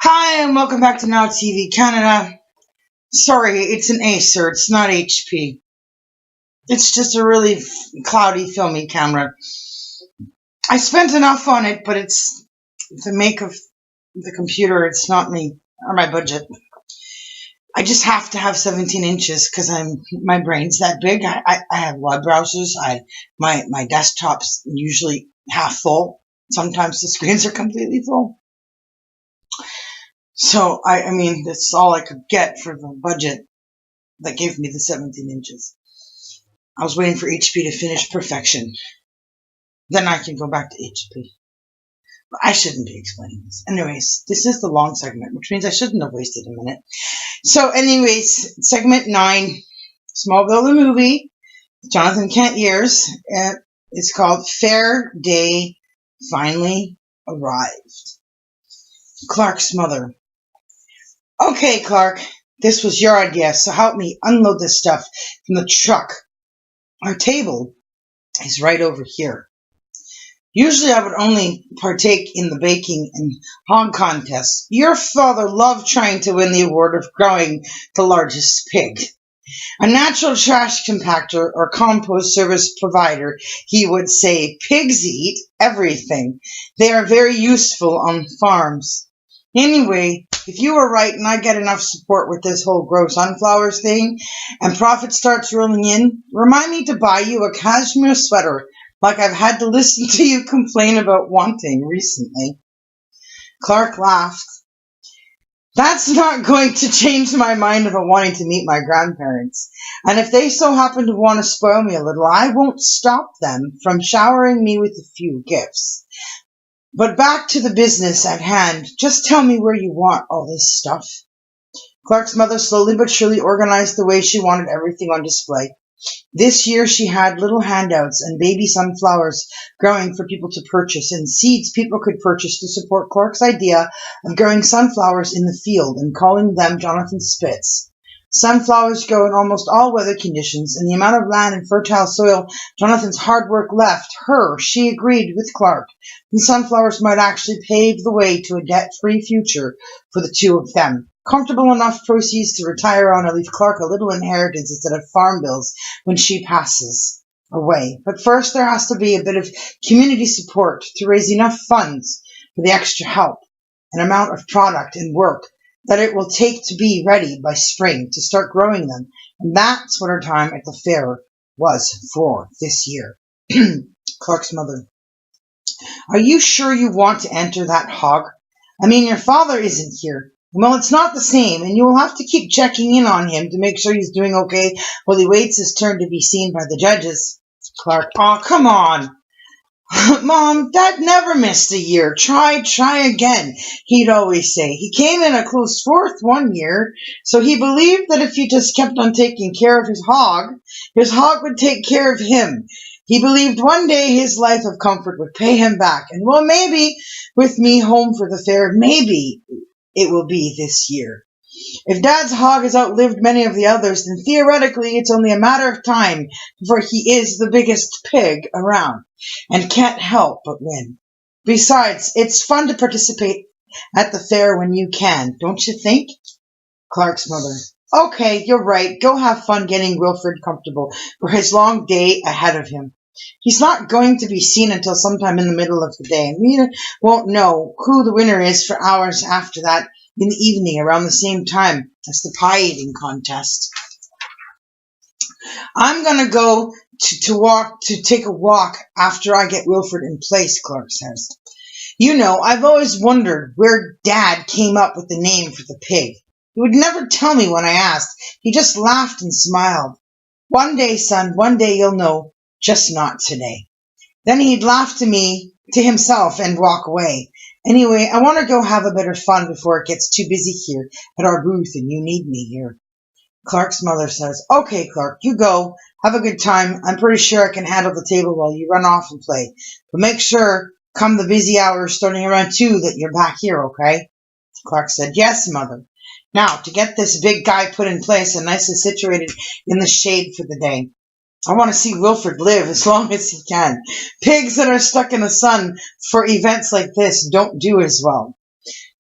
Hi, and welcome back to Now TV Canada. Sorry, it's an Acer, it's not HP. It's just a really cloudy, filmy camera. I spent enough on it, but it's the make of the computer. It's not me or my budget. I just have to have 17 inches because my brain's that big. I have web browsers. My desktop's usually half full. Sometimes the screens are completely full. So, I mean, that's all I could get for the budget that gave me the 17 inches. I was waiting for HP to finish perfection. Then I can go back to HP. But I shouldn't be explaining this. Anyways, this is the long segment, which means I shouldn't have wasted a minute. So anyways, segment 9, Smallville the movie, Johnathan Kent years. It's called Fair Day Finally Arrived. Clark's mother. Okay, Clark, this was your idea, so help me unload this stuff from the truck. Our table is right over here. Usually I would only partake in the baking and hog contests. Your father loved trying to win the award of growing the largest pig. A natural trash compactor or compost service provider, he would say, pigs eat everything. They are very useful on farms. Anyway, if you were right and I get enough support with this whole grow sunflowers thing and profit starts rolling in, remind me to buy you a cashmere sweater like I've had to listen to you complain about wanting recently. Clark laughed. That's not going to change my mind about wanting to meet my grandparents. And if they so happen to want to spoil me a little, I won't stop them from showering me with a few gifts. But back to the business at hand. Just tell me where you want all this stuff. Clark's mother slowly but surely organized the way she wanted everything on display. This year she had little handouts and baby sunflowers growing for people to purchase and seeds people could purchase to support Clark's idea of growing sunflowers in the field and calling them Johnathan Spits. Sunflowers grow in almost all weather conditions, and the amount of land and fertile soil Johnathan's hard work left her, she agreed with Clark. The sunflowers might actually pave the way to a debt-free future for the two of them. Comfortable enough proceeds to retire on or leave Clark a little inheritance instead of farm bills when she passes away. But first there has to be a bit of community support to raise enough funds for the extra help and amount of product and work that it will take to be ready by spring to start growing them. And that's what our time at the fair was for this year. Clark's mother. Are you sure you want to enter that hog? I mean, your father isn't here. Well, it's not the same, and you will have to keep checking in on him to make sure he's doing okay while he waits his turn to be seen by the judges. Clark. Oh, come on. Mom, Dad never missed a year. Try again, he'd always say. He came in a close fourth one year, so he believed that if he just kept on taking care of his hog would take care of him. He believed one day his life of comfort would pay him back, and well, maybe with me home for the fair, maybe it will be this year. If Dad's hog has outlived many of the others, then theoretically it's only a matter of time before he is the biggest pig around and can't help but win. Besides, it's fun to participate at the fair when you can, don't you think? Clark's mother. Okay, you're right. Go have fun getting Wilfred comfortable for his long day ahead of him. He's not going to be seen until sometime in the middle of the day, and we won't know who the winner is for hours after that in the evening around the same time as the pie eating contest. I'm going to go to take a walk after I get Wilfred in place, Clark says. You know, I've always wondered where Dad came up with the name for the pig. He would never tell me when I asked. He just laughed and smiled. One day, son, one day you'll know, just not today. Then he'd laugh to himself and walk away. Anyway, I want to go have a bit of fun before it gets too busy here at our booth and you need me here. Clark's mother says, okay, Clark, you go. Have a good time. I'm pretty sure I can handle the table while you run off and play. But make sure, come the busy hours starting around 2, that you're back here, okay? Clark said, yes, Mother. Now, to get this big guy put in place and nicely situated in the shade for the day. I want to see Wilfred live as long as he can. Pigs that are stuck in the sun for events like this don't do as well.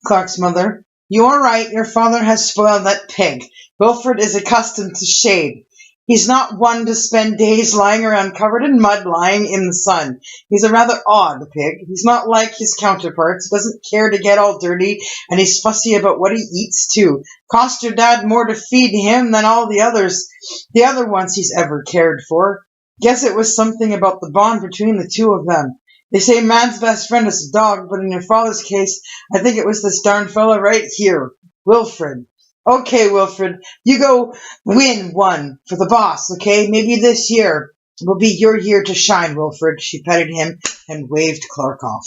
Clark's mother. You are right, your father has spoiled that pig. Wilfred is accustomed to shade. He's not one to spend days lying around covered in mud, lying in the sun. He's a rather odd pig. He's not like his counterparts. He doesn't care to get all dirty, and he's fussy about what he eats, too. Cost your dad more to feed him than all the other ones he's ever cared for. Guess it was something about the bond between the two of them. They say man's best friend is a dog, but in your father's case, I think it was this darn fella right here, Wilfred. Okay, Wilfred, you go win one for the boss, okay? Maybe this year will be your year to shine, Wilfred. She petted him and waved Clark off.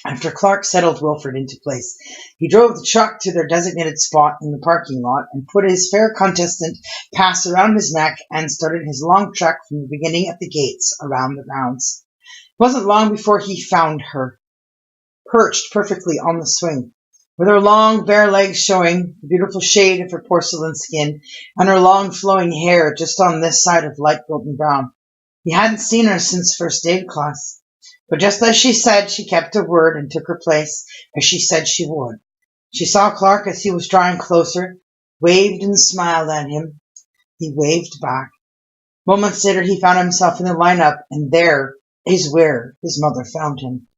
After Clark settled Wilfred into place, he drove the truck to their designated spot in the parking lot and put his fair contestant pass around his neck and started his long trek from the beginning at the gates around the grounds. It wasn't long before he found her, perched perfectly on the swing, with her long, bare legs showing, the beautiful shade of her porcelain skin, and her long, flowing hair just on this side of light golden brown. He hadn't seen her since first aid class, but just as she said, she kept her word and took her place, as she said she would. She saw Clark as he was drawing closer, waved and smiled at him. He waved back. Moments later, he found himself in the lineup, and there is where his mother found him.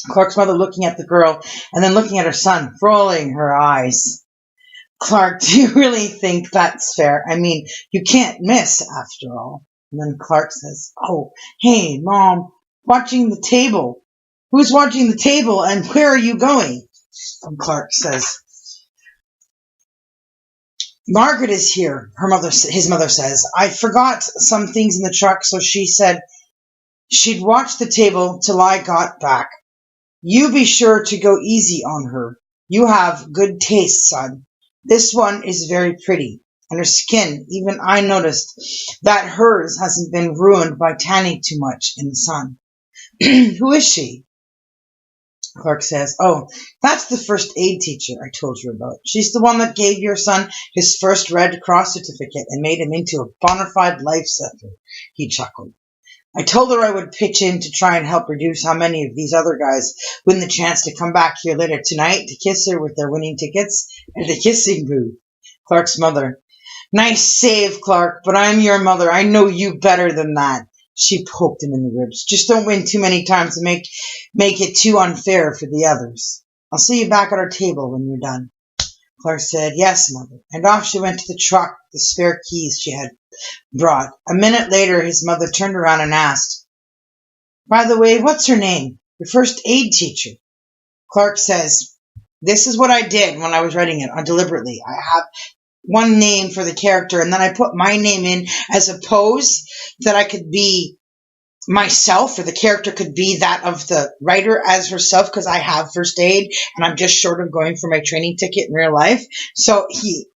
Clark's mother looking at the girl and then looking at her son, rolling her eyes. Clark, do you really think that's fair? I mean, you can't miss after all. And then Clark says, oh, hey, Mom, watching the table. Who's watching the table and where are you going? And Clark says, Margaret is here, his mother says. I forgot some things in the truck, so she said she'd watch the table till I got back. You be sure to go easy on her. You have good taste, son. This one is very pretty, and her skin, even I noticed that hers hasn't been ruined by tanning too much in the sun. Who is she? Clark says, oh, that's the first aid teacher I told you about. She's the one that gave your son his first Red Cross certificate and made him into a bona fide lifesaver. He chuckled. I told her I would pitch in to try and help reduce how many of these other guys win the chance to come back here later tonight to kiss her with their winning tickets at the kissing booth. Clark's mother. Nice save, Clark, but I'm your mother. I know you better than that. She poked him in the ribs. Just don't win too many times to make it too unfair for the others. I'll see you back at our table when you're done. Clark said, yes, mother, and off she went to the truck, the spare keys she had brought. A minute later, his mother turned around and asked, by the way, what's her name? Your first aid teacher. Clark says, this is what I did when I was writing it deliberately. I have one name for the character, and then I put my name in as a pose that I could be myself, or the character could be that of the writer as herself, because I have first aid and I'm just short of going for my training ticket in real life. So he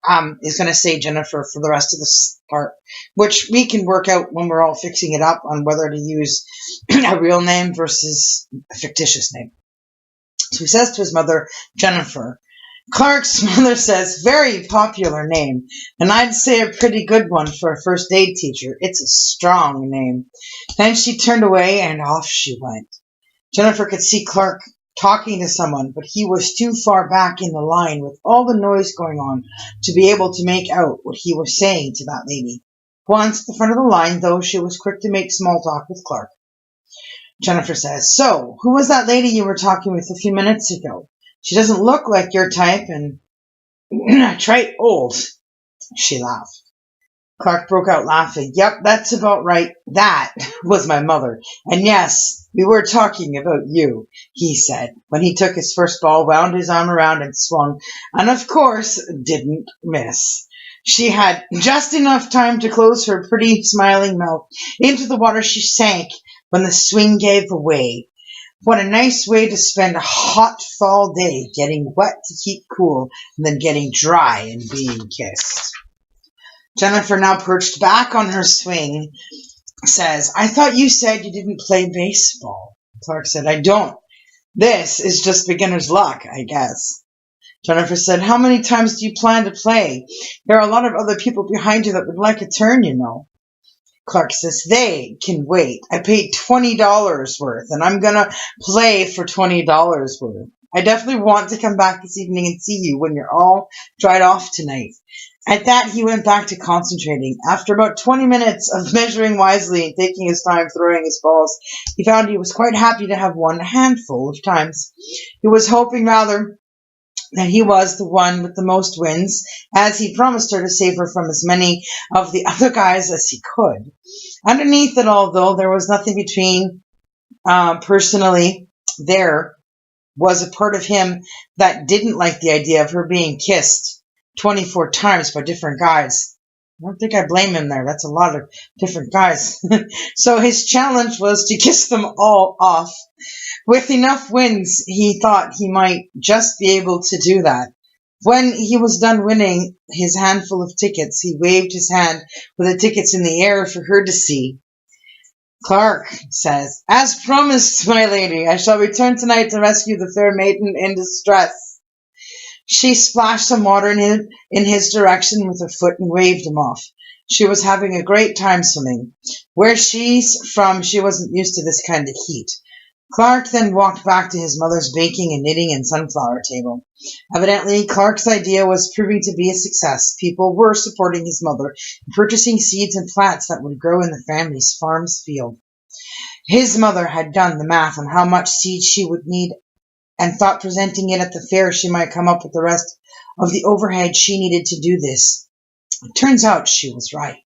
is going to say Jennifer for the rest of this part, which we can work out when we're all fixing it up on whether to use a real name versus a fictitious name. So he says to his mother, Jennifer. Clark's mother says, very popular name, and I'd say a pretty good one for a first aid teacher. It's a strong name. Then she turned away and off she went. Jennifer could see Clark talking to someone, but he was too far back in the line with all the noise going on to be able to make out what he was saying to that lady. Once at the front of the line, though, she was quick to make small talk with Clark. Jennifer says, so, who was that lady you were talking with a few minutes ago? She doesn't look like your type and trite old. She laughed. Clark broke out laughing. Yep, that's about right. That was my mother. And yes, we were talking about you, he said, when he took his first ball, wound his arm around and swung, and of course didn't miss. She had just enough time to close her pretty smiling mouth. Into the water she sank when the swing gave way. What a nice way to spend a hot fall day, getting wet to keep cool, and then getting dry and being kissed. Jennifer, now perched back on her swing, says, I thought you said you didn't play baseball. Clark said, I don't. This is just beginner's luck, I guess. Jennifer said, how many times do you plan to play? There are a lot of other people behind you that would like a turn, you know. Clark says, they can wait. I paid $20 worth, and I'm going to play for $20 worth. I definitely want to come back this evening and see you when you're all dried off tonight. At that, he went back to concentrating. After about 20 minutes of measuring wisely and taking his time throwing his balls, he found he was quite happy to have won a handful of times. He was hoping rather that he was the one with the most wins, as he promised her to save her from as many of the other guys as he could. Underneath it all, though, there was nothing between personally. There was a part of him that didn't like the idea of her being kissed 24 times by different guys. I don't think I blame him there. That's a lot of different guys. So his challenge was to kiss them all off. With enough wins, he thought he might just be able to do that. When he was done winning his handful of tickets, he waved his hand with the tickets in the air for her to see. Clark says, "As promised, my lady, I shall return tonight to rescue the fair maiden in distress." She splashed some water in his direction with her foot and waved him off. She was having a great time swimming. Where she's from, she wasn't used to this kind of heat. Clark then walked back to his mother's baking and knitting and sunflower table. Evidently, Clark's idea was proving to be a success. People were supporting his mother and purchasing seeds and plants that would grow in the family's farm's field. His mother had done the math on how much seed she would need and thought presenting it at the fair she might come up with the rest of the overhead she needed to do this. It turns out she was right.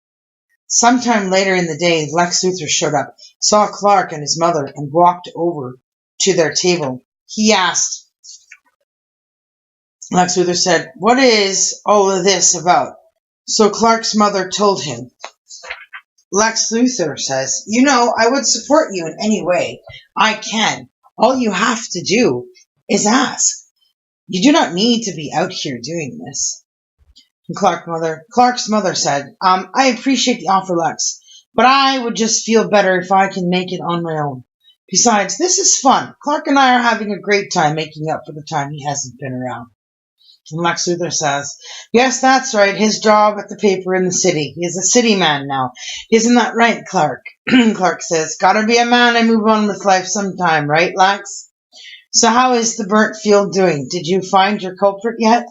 Sometime later in the day, Lex Luthor showed up, saw Clark and his mother, and walked over to their table. He asked. Lex Luthor said, "What is all of this about?" So Clark's mother told him. Lex Luthor says, "You know, I would support you in any way I can. All you have to do is ask. You do not need to be out here doing this." And Clark's mother said, "I appreciate the offer, Lex, but I would just feel better if I can make it on my own. Besides, this is fun. Clark and I are having a great time making up for the time he hasn't been around." And Lex Luthor says, "Yes, that's right. His job at the paper in the city. He is a city man now. Isn't that right, Clark?" Clark says, "Gotta be a man and move on with life sometime, right, Lex? So how is the burnt field doing? Did you find your culprit yet?"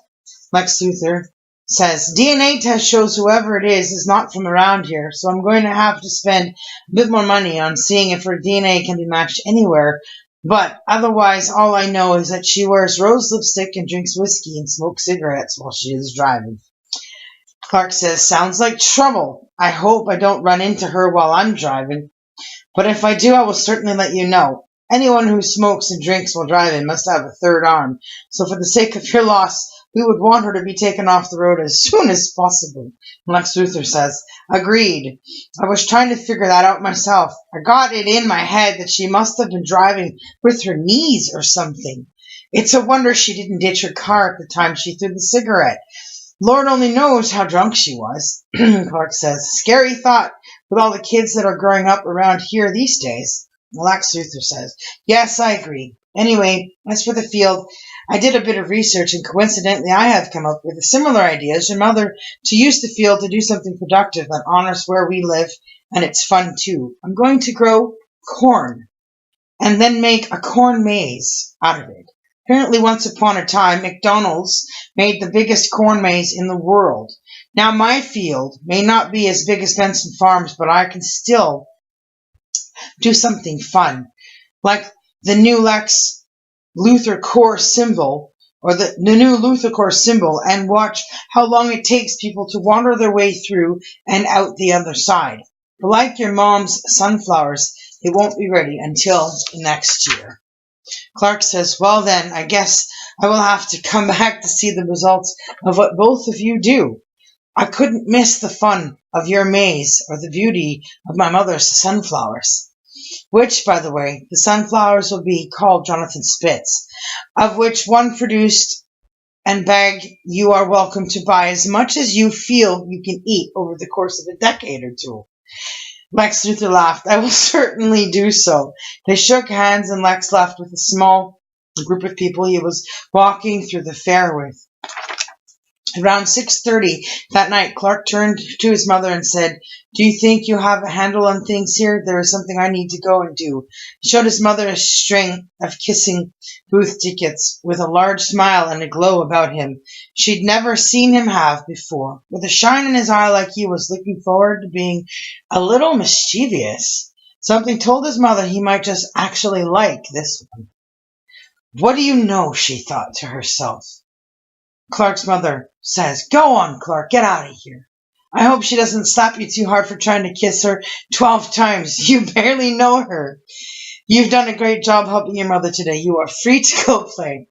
Lex Luthor says, "DNA test shows whoever it is not from around here, so I'm going to have to spend a bit more money on seeing if her DNA can be matched anywhere. But otherwise, all I know is that she wears rose lipstick and drinks whiskey and smokes cigarettes while she is driving." Clark says, "Sounds like trouble. I hope I don't run into her while I'm driving. But if I do, I will certainly let you know. Anyone who smokes and drinks while driving must have a third arm, so for the sake of your loss, we would want her to be taken off the road as soon as possible." Lex Luthor says, "Agreed. I was trying to figure that out myself. I got it in my head that she must have been driving with her knees or something. It's a wonder she didn't ditch her car at the time she threw the cigarette. Lord only knows how drunk she was." Clark says, "Scary thought with all the kids that are growing up around here these days." Lex Luthor says, "Yes, I agree. Anyway, as for the field, I did a bit of research, and coincidentally I have come up with a similar idea as your mother, to use the field to do something productive that honors where we live, and it's fun too. I'm going to grow corn, and then make a corn maze out of it. Apparently once upon a time, McDonald's made the biggest corn maze in the world. Now my field may not be as big as Benson Farms, but I can still do something fun, like the new Lex Luthor core symbol, or the new Luthor core symbol, and watch how long it takes people to wander their way through and out the other side. But like your mom's sunflowers, it won't be ready until next year." Clark says, "Well then, I guess I will have to come back to see the results of what both of you do. I couldn't miss the fun of your maze or the beauty of my mother's sunflowers." Which, by the way, the sunflowers will be called Johnathan Spitz, of which one produced and bag you are welcome to buy as much as you feel you can eat over the course of a decade or two. Lex Luthor laughed. "I will certainly do so." They shook hands, and Lex left with a small group of people he was walking through the fair with. Around 6:30 that night, Clark turned to his mother and said, "Do you think you have a handle on things here? There is something I need to go and do." He showed his mother a string of kissing booth tickets with a large smile and a glow about him she'd never seen him have before. With a shine in his eye like he was looking forward to being a little mischievous. Something told his mother he might just actually like this one. What do you know, she thought to herself. Clark's mother says, "Go on, Clark, get out of here. I hope she doesn't slap you too hard for trying to kiss her 12 times. You barely know her. You've done a great job helping your mother today. You are free to go play."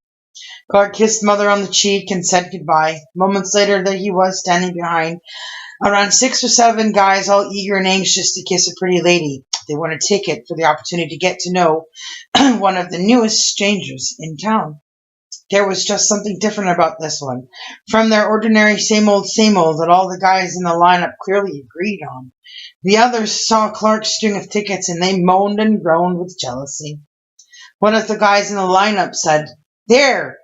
Clark kissed Mother on the cheek and said goodbye. Moments later, there he was standing behind around 6 or 7 guys, all eager and anxious to kiss a pretty lady. They won a ticket for the opportunity to get to know one of the newest strangers in town. There was just something different about this one, from their ordinary same old that all the guys in the lineup clearly agreed on. The others saw Clark's string of tickets and they moaned and groaned with jealousy. One of the guys in the lineup said, "There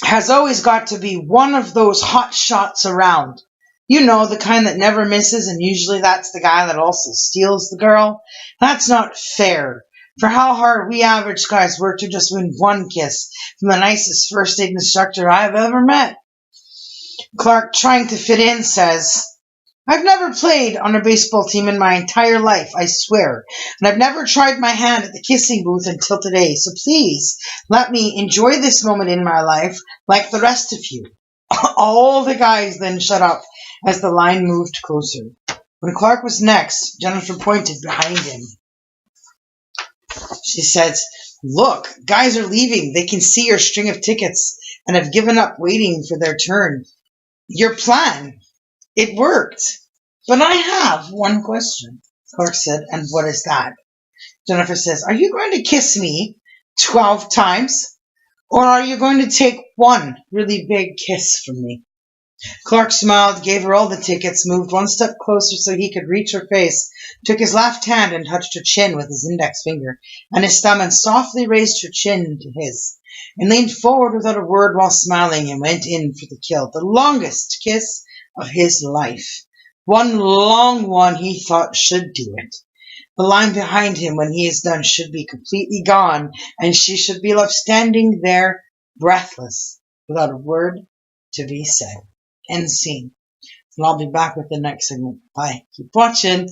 has always got to be one of those hot shots around. You know, the kind that never misses, and usually that's the guy that also steals the girl. That's not fair. For how hard we average guys work to just win one kiss from the nicest first aid instructor I've ever met." Clark, trying to fit in, says, "I've never played on a baseball team in my entire life, I swear, and I've never tried my hand at the kissing booth until today, so please let me enjoy this moment in my life like the rest of you." All the guys then shut up as the line moved closer. When Clark was next, Jennifer pointed behind him. She said, "Look, guys are leaving. They can see your string of tickets and have given up waiting for their turn. Your plan, it worked. But I have one question," Clark said. "And what is that?" Jennifer says, "Are you going to kiss me 12 times? Or are you going to take one really big kiss from me?" Clark smiled, gave her all the tickets, moved one step closer so he could reach her face, took his left hand and touched her chin with his index finger, and his thumb, and softly raised her chin to his, and leaned forward without a word while smiling, and went in for the kill, the longest kiss of his life. One long one, he thought, should do it. The line behind him, when he is done, should be completely gone, and she should be left standing there, breathless, without a word to be said. End scene. And I'll be back with the next segment. Bye. Keep watching.